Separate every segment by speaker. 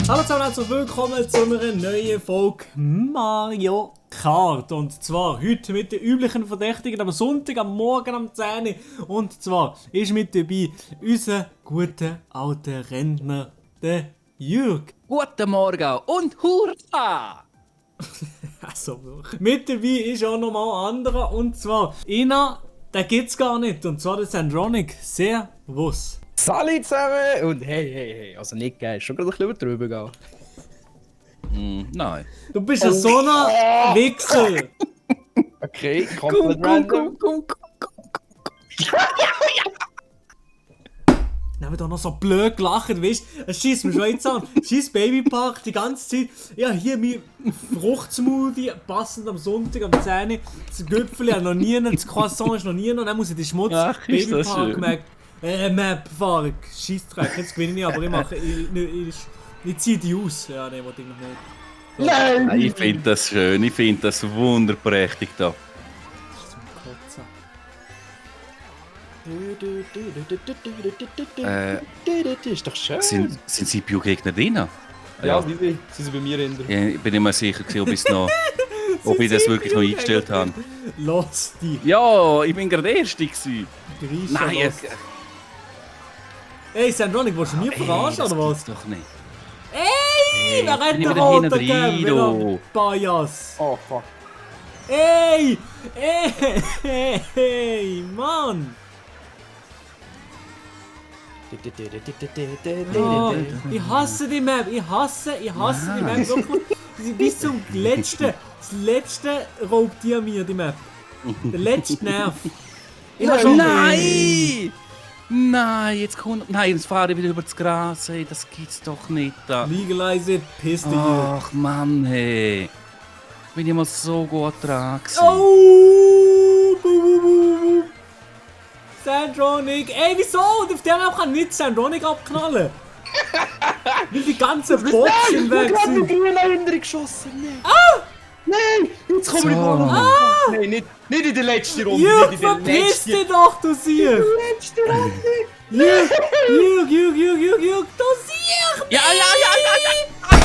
Speaker 1: Hallo zusammen, herzlich willkommen zu einer neuen Folge Mario Kart. Und zwar heute mit den üblichen Verdächtigen am Sonntag, am Morgen am 10 Uhr. Und zwar ist mit dabei unser guter alter Rentner, der Jürg.
Speaker 2: Guten Morgen und Hurra!
Speaker 1: Also, mit dabei ist auch nochmal ein anderer. Und zwar einer, den gibt's gar nicht. Und zwar der Sandronic. Servus.
Speaker 3: Salut zusammen! Und hey. Also nicht geil, schon gerade ein bisschen drüber gehen.
Speaker 2: Nein.
Speaker 1: Du bist ja so ein Wichser.
Speaker 3: Okay, komplett random.
Speaker 2: komm.
Speaker 1: Dann haben wir doch noch so blöd gelacht, weißt du? Es schießt mir schon jetzt an. Scheiß Babypark die ganze Zeit. Ja, hier mein Fruchtsmoothie, passend am Sonntag, am 10 Uhr. Das Gipfel noch nie, das Croissant ist noch nie. Und dann muss ich den Schmutz
Speaker 2: Ach, ist das
Speaker 1: Babypark Map fahren. Scheissdreck, jetzt gewinne ich, aber ich ziehe die aus. Ja, nee, wollte ich noch nicht.
Speaker 3: Nein!
Speaker 2: Ich finde das schön, ich finde das wunderprächtig da.
Speaker 1: Das ist zum Kotzen.
Speaker 3: Ist doch schön.
Speaker 2: Sind CPU-Gegner drin?
Speaker 3: Ja, sie sind bei mir in der...
Speaker 2: Ja, ich bin nicht mehr sicher, ob ich das wirklich noch eingestellt habe.
Speaker 1: Los die
Speaker 2: Ja, ich bin gerade Erste gewesen.
Speaker 1: Griechen.
Speaker 2: Nein,
Speaker 1: Ey, Sandronic, willst du mich verarschen oder was?
Speaker 2: Das doch nicht.
Speaker 1: Ey, wer rennt
Speaker 2: bin
Speaker 1: der
Speaker 2: wieder
Speaker 1: rote
Speaker 2: hinten rein,
Speaker 1: Gäbe?
Speaker 2: du.
Speaker 1: Bias.
Speaker 3: Oh, fuck.
Speaker 1: Ey! Mann! Oh, ich hasse die Map, ich hasse die Map wirklich. Bis zum letzten. Das letzte raubt die an mir, die Map. Der letzte Nerv. Ich hab schon-
Speaker 2: Nein! Nein, jetzt fahre ich wieder über das Gras, ey, das gibt's doch nicht da.
Speaker 1: Legalize it, piss dich.
Speaker 2: Ach Mann, hey. Bin ich mal so gut dran gewesen.
Speaker 1: Oh! Sandronic! Ey, wieso? Auf der Map kann nicht Sandronic abknallen! Weil die ganzen Boxen weg
Speaker 3: Ich hab den
Speaker 1: sind!
Speaker 3: grünen hinterher geschossen. Nein! Nein! Jetzt kommen wir
Speaker 2: So.
Speaker 3: Nein, nicht in der letzten Runde.
Speaker 1: Jürg,
Speaker 3: Nicht in der
Speaker 1: verpiss
Speaker 3: letzten...
Speaker 1: dich doch, du Sieg!
Speaker 3: letzte Runde!
Speaker 1: Jürg, du Sieg!
Speaker 2: Ja!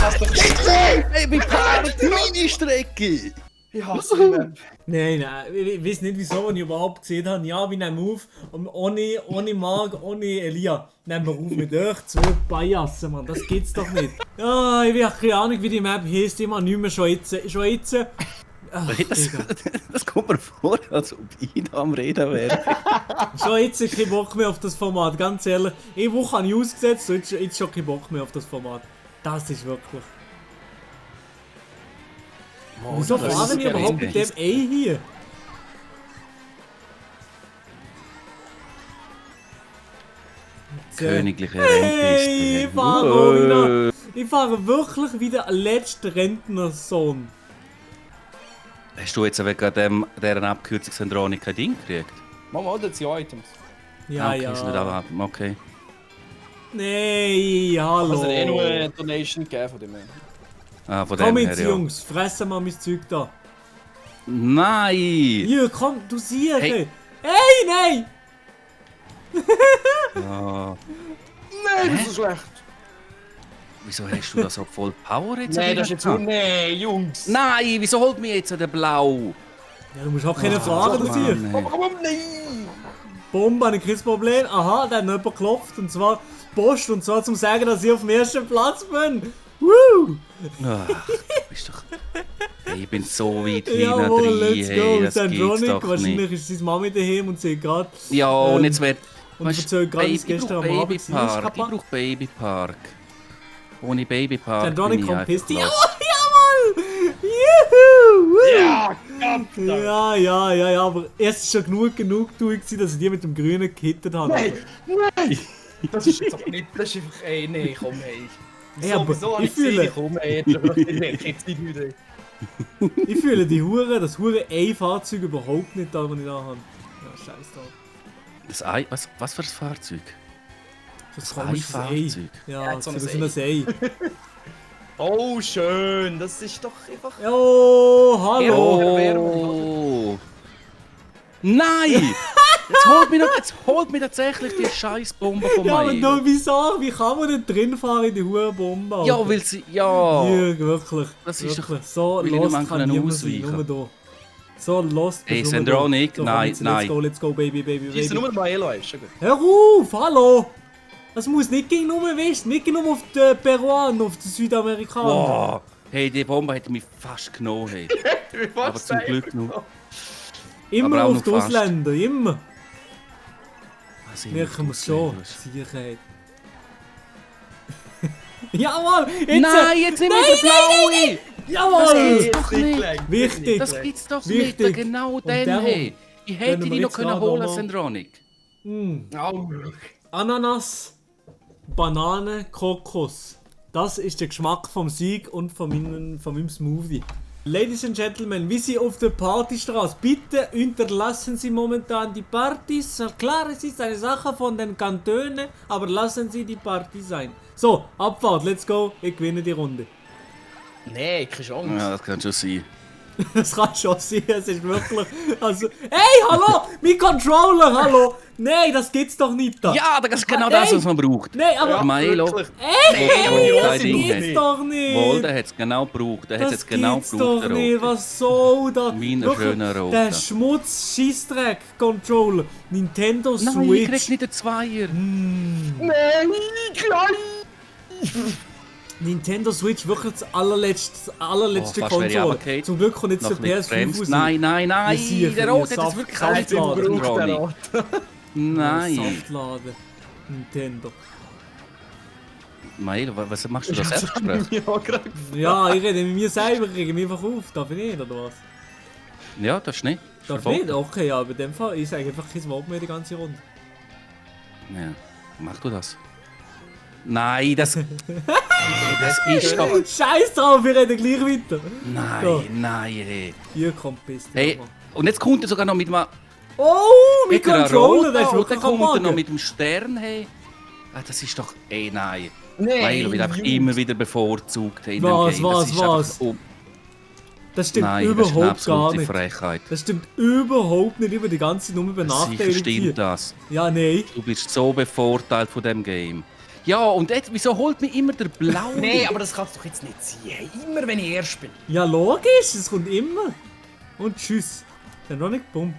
Speaker 3: Das ist doch nicht...
Speaker 2: Ey, wir fahren meine Strecke!
Speaker 3: Ich hasse die Map.
Speaker 1: Nein, ich weiß nicht wieso, wenn ich überhaupt gesehen habe. Ja, wir nehmen auf, ohne Marc, ohne Elia. Nehmen wir auf mit euch zwei Biassen, Mann. Das geht's doch nicht. Ja, ich habe keine Ahnung, wie die Map heisst. Immer nicht mehr schon jetzt. Ach, Digga.
Speaker 2: Das kommt mir vor, als ob ich da am Reden wäre.
Speaker 1: Schon jetzt kein Bock mehr auf das Format, ganz ehrlich. Eine Woche habe ich ausgesetzt, so jetzt schon kein Bock mehr auf das Format. Das ist wirklich... Wieso
Speaker 2: das
Speaker 1: fahren
Speaker 2: ist
Speaker 1: wir überhaupt mit dem
Speaker 2: geil.
Speaker 1: A hier?
Speaker 2: Königliche
Speaker 1: Hey,
Speaker 2: Rennpiste.
Speaker 1: ich fahre wirklich wie der letzte Rentnersohn.
Speaker 2: Hast du jetzt wegen dieser Abkürzung Sandronic kein Ding gekriegt?
Speaker 3: Mama, das sind Items.
Speaker 1: Ja,
Speaker 2: Okay, ist nicht
Speaker 1: ja.
Speaker 2: aber okay.
Speaker 1: Nee, hallo.
Speaker 3: Also eh nur eine Donation gegeben von dem.
Speaker 2: Ah, von
Speaker 1: Komm
Speaker 2: dem
Speaker 1: jetzt,
Speaker 2: her, ja.
Speaker 1: Jungs, fressen wir mein Zeug da.
Speaker 2: Nein!
Speaker 1: Hier, komm, du siehst.
Speaker 2: Hey.
Speaker 1: Hey, nein!
Speaker 2: Ja.
Speaker 3: Nein, das ist so schlecht.
Speaker 2: Wieso hast du das so voll Power jetzt?
Speaker 3: Nein, das ist jetzt so... Nein, Jungs.
Speaker 2: Nein, wieso holt mich jetzt der Blau?
Speaker 1: Ja, du musst auch keine fahren, du
Speaker 2: Mann,
Speaker 1: siehst.
Speaker 2: ey.
Speaker 3: Komm, nein!
Speaker 1: Bombe, habe ich kein Problem. Aha, da hat noch jemand geklopft, und zwar Post, und zwar zum sagen, dass ich auf dem ersten Platz bin. Woo!
Speaker 2: Ach, du bist doch... Hey, ich bin so weit
Speaker 1: Jawohl,
Speaker 2: hinten drin,
Speaker 1: let's
Speaker 2: hey,
Speaker 1: go.
Speaker 2: das gibt's
Speaker 1: Sandronic,
Speaker 2: doch
Speaker 1: wahrscheinlich
Speaker 2: nicht.
Speaker 1: ist seine Mami daheim und sie gerade...
Speaker 2: Ja, und jetzt wird...
Speaker 1: und erzählt gerade, wie es gestern am Abend war. Ist
Speaker 2: Babypark, ich
Speaker 1: kaputt?
Speaker 2: brauch Babypark. Ohne Babypark
Speaker 1: Sandronic
Speaker 2: bin ich
Speaker 1: kommt pisst.
Speaker 2: einfach
Speaker 1: Jawohl! Juhu!
Speaker 3: Ja, Gott!
Speaker 1: Ja, aber erst ist schon genug gewesen, dass ich die mit dem Grünen gehittet habe.
Speaker 3: Nein! Das ist jetzt aber nicht... Das ist einfach... Ey, nee, komm, ey.
Speaker 1: Ey, aber
Speaker 3: Wieso habe
Speaker 1: ich
Speaker 3: ich gesehen?
Speaker 1: fühle-
Speaker 3: Komm, ey, jetzt nicht wieder.
Speaker 1: Ich fühle das Hure A-Fahrzeug überhaupt nicht da, was ich da habe. Ja, scheiß drauf.
Speaker 2: Das Ei, was für ein Fahrzeug?
Speaker 1: Das
Speaker 2: Das
Speaker 1: komisches A.
Speaker 2: Fahrzeug.
Speaker 1: Ja,
Speaker 3: so
Speaker 1: so
Speaker 3: ein
Speaker 1: ein A.
Speaker 3: Oh, schön. Das ist doch einfach...
Speaker 1: Oh, hallo!
Speaker 2: Oh! Nein! Jetzt holt mir tatsächlich die scheiß Bombe von
Speaker 1: Ja, aber
Speaker 2: Maelo.
Speaker 1: no, wieso? Wie kann man denn drin fahren in die hohe Bombe? Alter?
Speaker 2: Ja, weil sie... Ja...
Speaker 1: Jürg, wirklich.
Speaker 2: Das ist doch-
Speaker 1: wirklich. So
Speaker 2: will ich
Speaker 1: lost
Speaker 2: nicht mal
Speaker 1: kann niemand sein,
Speaker 2: ausweichen.
Speaker 1: nur da. So lost
Speaker 2: Hey,
Speaker 1: bist du nur
Speaker 2: Sandronic,
Speaker 1: da. So, komm
Speaker 2: nein,
Speaker 1: jetzt,
Speaker 2: nein.
Speaker 1: Let's go, baby, baby,
Speaker 3: Schießt
Speaker 1: baby.
Speaker 3: nur Maelo, ist schon gut.
Speaker 1: Hör auf, hallo! Das muss nicht gegen nur West, nicht gegen nur auf den Peruaner, auf den Südamerikaner.
Speaker 2: Wow. Hey, die Bombe hat mich fast genommen. Hey. Aber zum Glück noch.
Speaker 1: Immer
Speaker 2: aber auch
Speaker 1: auf die
Speaker 2: noch fast.
Speaker 1: Ausländer, immer.
Speaker 2: Also,
Speaker 1: Merken wir schon.
Speaker 2: das-
Speaker 1: Sicherheit. Jawohl! Jetzt!
Speaker 2: Nein, jetzt nicht mit der blaue!
Speaker 1: Jawohl!
Speaker 2: gibt's doch nicht.
Speaker 1: Wichtig!
Speaker 2: Das gibt's doch
Speaker 1: Wichtig.
Speaker 2: nicht, genau
Speaker 1: Und
Speaker 2: den,
Speaker 1: der
Speaker 2: hey. Ich hätte
Speaker 1: können wir
Speaker 2: die noch
Speaker 1: jetzt
Speaker 2: können
Speaker 1: gerade
Speaker 2: holen,
Speaker 1: noch-
Speaker 2: Sandronic.
Speaker 1: Ananas, Banane, Kokos. Das ist der Geschmack vom Sieg und von meinem Smoothie. Ladies and Gentlemen, wie Sie auf der Partystraße, bitte unterlassen Sie momentan die Partys. Klar, es ist eine Sache von den Kantonen, aber lassen Sie die Party sein. So, Abfahrt, let's go. Ich gewinne die Runde.
Speaker 3: Nee, keine Chance.
Speaker 2: Ja, das kann schon sein.
Speaker 1: Das kann schon sein, es ist wirklich... Also, hey, hallo, mein Controller, hallo. Nein, das gibt's doch nicht da.
Speaker 2: Ja, das ist genau
Speaker 1: Hey.
Speaker 2: das, was man braucht.
Speaker 1: Nein, aber...
Speaker 2: Der Maelo,
Speaker 3: wirklich.
Speaker 1: Hey,
Speaker 2: das
Speaker 1: das
Speaker 2: Ding
Speaker 1: gibt's
Speaker 2: hat.
Speaker 1: doch nicht.
Speaker 2: Wohl, der hat es genau gebraucht. Der hat es
Speaker 1: Das
Speaker 2: jetzt genau
Speaker 1: gibt's
Speaker 2: gebraucht,
Speaker 1: doch
Speaker 2: der
Speaker 1: nicht,
Speaker 2: Rote.
Speaker 1: was soll das?
Speaker 2: Meine
Speaker 1: Wirklich,
Speaker 2: schönen Roten.
Speaker 1: Der Schmutz-Scheissdreck-Controller, Nintendo
Speaker 2: Nein, ich
Speaker 1: Switch.
Speaker 2: krieg nicht den Zweier.
Speaker 3: Nein, klein!
Speaker 1: Nintendo Switch, wirklich das allerletzte
Speaker 2: fast wäre ich
Speaker 1: Konsole.
Speaker 2: runtergefallen.
Speaker 1: Zum Glück kommt jetzt der
Speaker 2: Noch nicht
Speaker 1: PS5
Speaker 2: bremst.
Speaker 1: raus.
Speaker 2: Nein, nein, nein.
Speaker 1: Wir sichern
Speaker 2: Der
Speaker 1: hier
Speaker 2: Rote hat es wirklich
Speaker 1: Saft-
Speaker 2: alles
Speaker 1: Saftladen.
Speaker 2: gebraucht,
Speaker 3: Braucht der
Speaker 2: Ronny.
Speaker 3: Rot.
Speaker 2: Nein.
Speaker 1: Saftladen. Nintendo.
Speaker 2: Maelo, was machst du da Selbstgespräch?
Speaker 3: Ja, gerade.
Speaker 1: Ja, ich rede mit mir selber, ich rege mich einfach auf. Darf ich nicht, oder was?
Speaker 2: Ja, das ist nicht. Das ist
Speaker 1: Darf ich
Speaker 2: verboten.
Speaker 1: nicht? Okay, ja, aber in dem Fall, ich sage einfach kein Wort mehr die ganze Runde.
Speaker 2: Ja, mach du das. Nein, das ist doch...
Speaker 1: Scheiß drauf, wir reden gleich weiter. So.
Speaker 2: Nein, hey.
Speaker 1: Hier kommt Piste.
Speaker 2: Hey, und jetzt kommt er sogar noch mit einem...
Speaker 1: Oh, mein
Speaker 2: mit einer
Speaker 1: Controller, der ist
Speaker 2: Roten,
Speaker 1: wirklich
Speaker 2: und dann kommt er noch
Speaker 1: am
Speaker 2: mit dem Stern, hey. Ah, das ist doch... Ey, nein.
Speaker 3: Nein,
Speaker 2: Maelo wird einfach
Speaker 3: Jungs.
Speaker 2: immer wieder bevorzugt hey, in
Speaker 1: Was,
Speaker 2: dem Game. Das
Speaker 1: was,
Speaker 2: ist
Speaker 1: was?
Speaker 2: einfach...
Speaker 1: Das stimmt
Speaker 2: Nein, das ist eine
Speaker 1: überhaupt gar
Speaker 2: absolute
Speaker 1: nicht.
Speaker 2: Frechheit.
Speaker 1: Das stimmt überhaupt nicht über die ganze Nummer
Speaker 2: Sicher
Speaker 1: benachteiligt
Speaker 2: stimmt
Speaker 1: hier.
Speaker 2: das.
Speaker 1: Ja, nein.
Speaker 2: Du bist so bevorteilt von dem Game. Ja, und jetzt, wieso holt mich immer der Blaue?
Speaker 3: Nein, aber das kannst du doch jetzt nicht sein. Hey, immer wenn ich erst bin.
Speaker 1: Ja, logisch, es kommt immer. Und tschüss. Dann noch nicht bumm.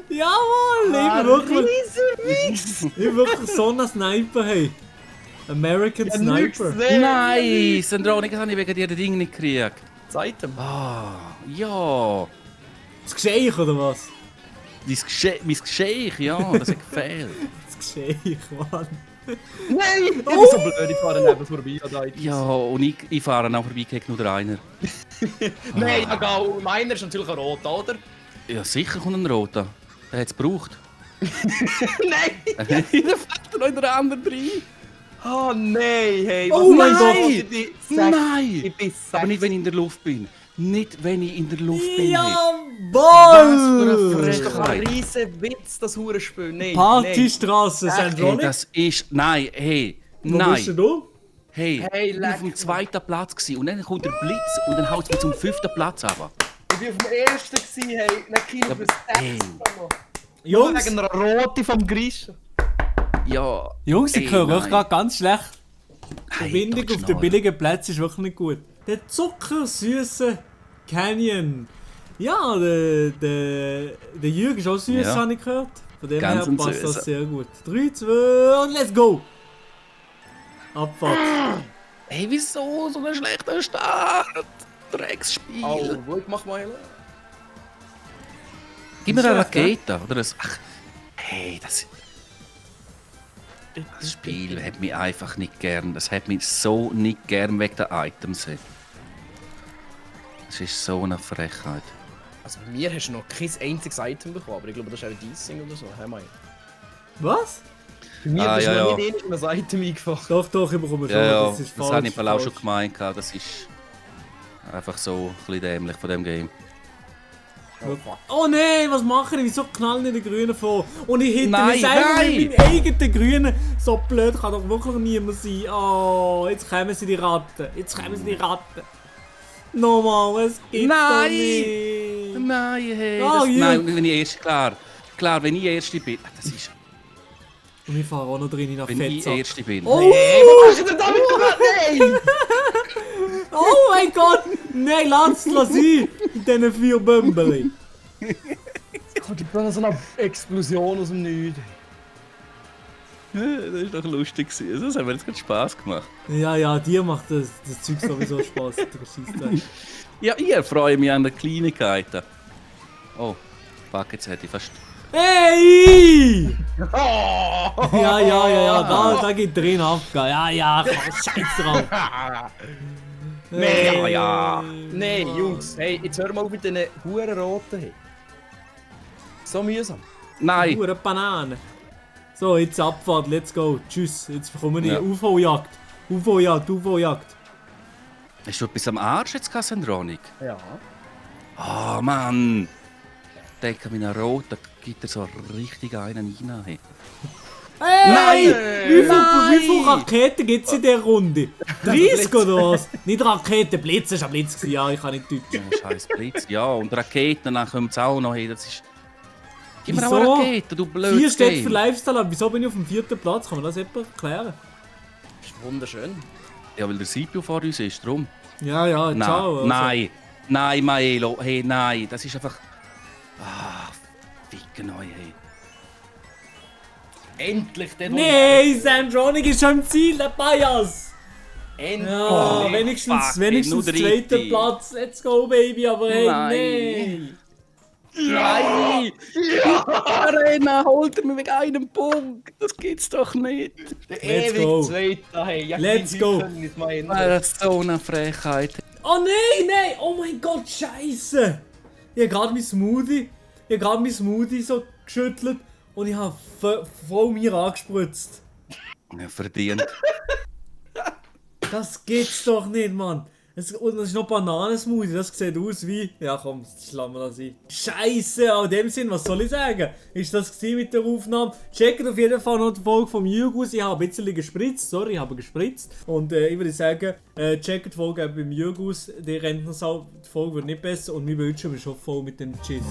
Speaker 1: Jawohl! Jawohl! Ich bin wirklich so ein Sniper, hey. American Sniper.
Speaker 2: Nein, Sandronic, das habe ich wegen dir das Ding nicht gekriegt.
Speaker 3: Seite.
Speaker 2: Ah, ja.
Speaker 1: Das Gescheich, oder was?
Speaker 2: Mein Gescheich, ja, das hat gefehlt.
Speaker 1: Das Gescheich, Mann.
Speaker 3: Nein! Ich bin so blöd, ich fahre neben vorbei. Oder?
Speaker 2: Ja, und ich fahre auch vorbei gegen nur einer.
Speaker 3: Nein, egal. Meiner ist natürlich ein Rot, oder?
Speaker 2: Ja, sicher kommt ein Roter. Der hat es gebraucht.
Speaker 3: Nein!
Speaker 2: Der fährt noch in der anderen rein.
Speaker 3: Oh nein, hey.
Speaker 1: Oh mein
Speaker 3: was-
Speaker 1: Gott.
Speaker 3: Ich bin sechs.
Speaker 2: Nein!
Speaker 3: Ich bin
Speaker 2: Aber nicht, wenn ich in der Luft bin. Nicht, wenn ich in der Luft bin. hey.
Speaker 1: Jawohl!
Speaker 3: Das ist doch ein
Speaker 2: Frechheit.
Speaker 3: riesen Witz, das Hurenspiel. Nein,
Speaker 1: Partystraße,
Speaker 2: Hey,
Speaker 1: Sandronic.
Speaker 2: das ist... Nein, hey.
Speaker 1: Wo bist
Speaker 2: Nein.
Speaker 1: du?
Speaker 2: Hey,
Speaker 3: Hey,
Speaker 2: ich war auf dem
Speaker 3: leck.
Speaker 2: 2. Platz gewesen, und dann kommt der Blitz und dann haut es mich zum 5. Platz runter.
Speaker 3: Ich bin auf dem ersten gewesen, hey. Dann Kino für
Speaker 2: hey.
Speaker 1: Jungs,
Speaker 3: Wegen einer Rote vom Griechen.
Speaker 2: Ja.
Speaker 1: Jungs, ich
Speaker 2: Ey,
Speaker 1: höre
Speaker 2: nein.
Speaker 1: euch gerade ganz schlecht. Die
Speaker 2: Hey,
Speaker 1: Verbindung
Speaker 2: doch
Speaker 1: auf den
Speaker 2: Schnarr.
Speaker 1: billigen Plätzen ist wirklich nicht gut. Der zuckersüße Canyon. Ja, der Jürg ist auch süß,
Speaker 2: Ja.
Speaker 1: habe ich gehört. Von dem
Speaker 2: Ganz
Speaker 1: her
Speaker 2: ein
Speaker 1: passt das
Speaker 2: Süßer.
Speaker 1: sehr gut. 3, 2 und let's go! Abfahrt.
Speaker 2: Hey, wieso so ein schlechter Start? Drecksspiel.
Speaker 3: Oh, gut, mach mal.
Speaker 2: Gib mir eine
Speaker 1: Schlecht, ja?
Speaker 2: Rakete, oder? Ach, hey, das Spiel hat mich einfach nicht gern. Das hat mich so nicht gern wegen der Items. Hey. Das ist so eine Frechheit.
Speaker 3: Also bei mir hast du noch kein einziges Item bekommen, aber ich glaube, das ist auch ein Dicing oder so. Hey, Mai.
Speaker 1: Was?
Speaker 3: Bei mir
Speaker 2: Ah,
Speaker 3: ist
Speaker 2: ja,
Speaker 3: noch
Speaker 2: ja.
Speaker 3: nicht ein Item eingefahren.
Speaker 1: Doch, ich bekomme schon.
Speaker 2: Ja, ja,
Speaker 1: das ist
Speaker 2: das
Speaker 1: falsch.
Speaker 2: habe ich mal auch schon
Speaker 1: falsch.
Speaker 2: gemeint. Das ist einfach so ein bisschen dämlich von dem Game.
Speaker 1: Oh nein, was mache ich? Wieso knallen die Grünen vor? Und ich hitte
Speaker 2: Nein,
Speaker 1: mich selber
Speaker 2: nein!
Speaker 1: mit meinem eigenen Grünen. So blöd kann doch wirklich niemand sein. Oh, jetzt kommen sie die Ratten. Jetzt kommen sie die Ratten. Nochmal, es gibt's
Speaker 2: Nein!
Speaker 1: doch nicht.
Speaker 2: nein, hey.
Speaker 1: Ah,
Speaker 2: Das,
Speaker 1: ja.
Speaker 2: nein, wenn ich erst, klar, wenn ich Erste bin. Das ist,
Speaker 1: Und ich fahre auch noch drin nach
Speaker 2: wenn ich
Speaker 1: Fetzer.
Speaker 2: Erste bin.
Speaker 1: Oh!
Speaker 3: Hey, was machst du denn damit gemacht? Nein!
Speaker 1: Oh mein Gott! Nein, lass sein! Mit diesen 4 Bömbeli.
Speaker 3: Gott, ich bin so eine Explosion aus dem Nichts.
Speaker 2: Das war doch lustig. Das hat mir jetzt gerade Spass gemacht.
Speaker 1: Ja, dir macht das Zeug sowieso Spaß. Der Scheissdreck.
Speaker 2: Ja, ich freue mich an den Kleinigkeiten. Oh, fuck, jetzt hätte ich fast...
Speaker 1: Hey!
Speaker 3: Oh!
Speaker 1: Ja, da geht drin ab. Ja, komm, scheiß drauf.
Speaker 3: Nee,
Speaker 2: ja.
Speaker 3: Nee, Jungs, hey, jetzt hör mal auf mit diesen huren roten. Hey. So mühsam.
Speaker 2: Nein!
Speaker 1: Hure Banane. So, jetzt Abfahrt, let's go. Tschüss, jetzt bekommen wir
Speaker 2: Ja.
Speaker 1: eine UFO-Jagd. UFO-Jagd.
Speaker 2: Hast du etwas am Arsch jetzt, Kassendronik?
Speaker 3: Ja.
Speaker 2: Oh Mann! Denke mir nach Rot, da gibt er so richtig einen rein. Hey.
Speaker 1: Hey!
Speaker 2: Nein!
Speaker 1: Wie viele Raketen gibt es in dieser Runde? 30 oder was? Nicht Raketen, Blitz, das war ein Blitz. Gewesen. Ja, ich kann nicht Deutsch.
Speaker 2: Ja, scheiß Blitz. Ja, und Raketen, dann kommen es auch noch hin. Das ist... Gib mir
Speaker 1: Wieso?
Speaker 2: auch Raketen, du
Speaker 1: 4
Speaker 2: blödes
Speaker 1: Städte für
Speaker 2: Game.
Speaker 1: Lifestyle, aber wieso bin ich auf dem 4. Platz? Kann man das jemand erklären?
Speaker 3: Das ist wunderschön.
Speaker 2: Ja, weil der Sipio vor uns ist, drum.
Speaker 1: Ja,
Speaker 2: Nein,
Speaker 1: ciao. Also.
Speaker 2: nein, Maelo, hey, nein, das ist einfach... Ah, ficken euch, hey.
Speaker 3: Endlich der
Speaker 1: Nein, Sandronic ist schon im Ziel, der Bias!
Speaker 3: Endlich!
Speaker 1: Ja,
Speaker 2: Oh,
Speaker 1: wenigstens
Speaker 2: fuck, nur
Speaker 1: zweiter
Speaker 2: dritte.
Speaker 1: Platz. Let's go, Baby, aber hey,
Speaker 2: Nein.
Speaker 1: nein!
Speaker 2: Nein! Arena, holt er mich wegen einem Punkt! Das gibt's doch nicht!
Speaker 3: Der
Speaker 1: Let's
Speaker 3: ewig
Speaker 1: go.
Speaker 3: Zweite, hey. Ja,
Speaker 1: Let's
Speaker 3: die
Speaker 1: go.
Speaker 3: können nicht mal
Speaker 2: Das ist so eine Frechheit.
Speaker 1: Oh nein! Oh mein Gott, scheiße! Ich hab gerade mein Smoothie so geschüttelt und ich hab voll mir angespritzt.
Speaker 2: Ja, verdient.
Speaker 1: Das geht's doch nicht, Mann! Und das ist noch Bananensmoothie, das sieht aus wie... Ja komm, das lassen wir das sein. Scheiße, in dem Sinn, was soll ich sagen? Ist das gewesen mit der Aufnahme? Checkt auf jeden Fall noch die Folge vom Jürgus. Ich habe ein bisschen gespritzt, sorry, ich habe gespritzt. Und ich würde sagen, checkt die Folge beim Jürgus. Die Rentnersau, die Folge wird nicht besser und mein Bildschirm ist schon voll mit dem Schiss.